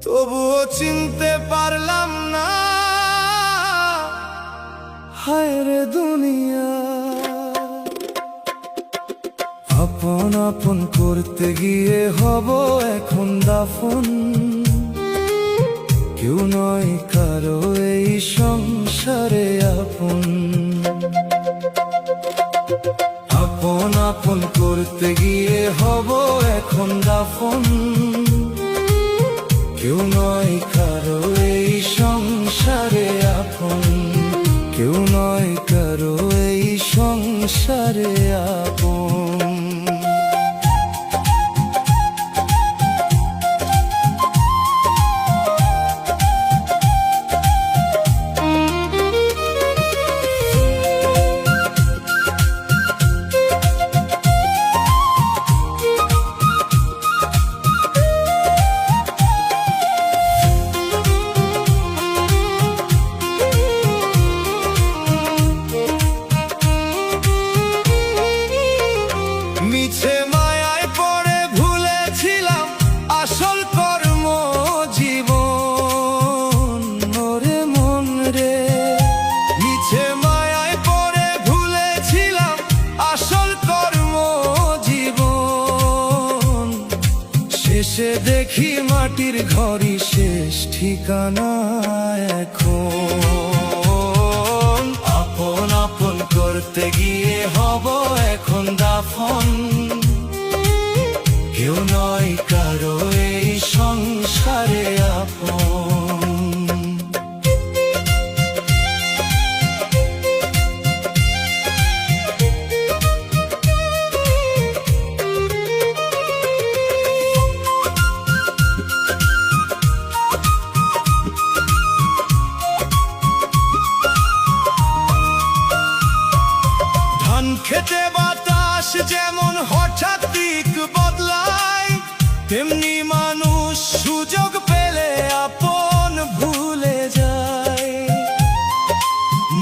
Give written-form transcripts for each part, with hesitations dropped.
তবুও চিনতে পারলাম না। হায় রে দুনিয়া, আপন আপন করতে গিয়ে হব এখন দাফন। কেউ নয় কারো এই সংসারে আপন। আপন আপন করতে গিয়ে হব এখন দাফন। কেউ নয় কারো এই সংসারে আপন। কেউ নয় কারো এই সংসারে আপন। মিছে মায়ায় পড়ে ভুলেছিলাম আসল কর্ম জীবন। ওরে মন রে, মিছে মায়ায় পড়ে ভুলেছিলাম আসল কর্ম জীবন। শেষে দেখি মাটির ঘরই শেষ ঠিকানা এখন। আপন আপন করতে গিয়ে হব এখন দাফন। কেউ নয় কারো এই সংসারে আপন। ধান খেতে বাতাস যেমন হঠাৎ দিক বদলায়, তেমনি মানুষ সুযোগ পেলে আপন ভুলে যায়।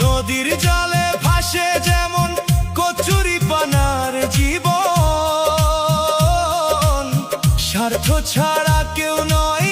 নদীর জলে ভাসে যেমন কচুরি পানার জীবন। স্বার্থ ছাড়া কেউ নয়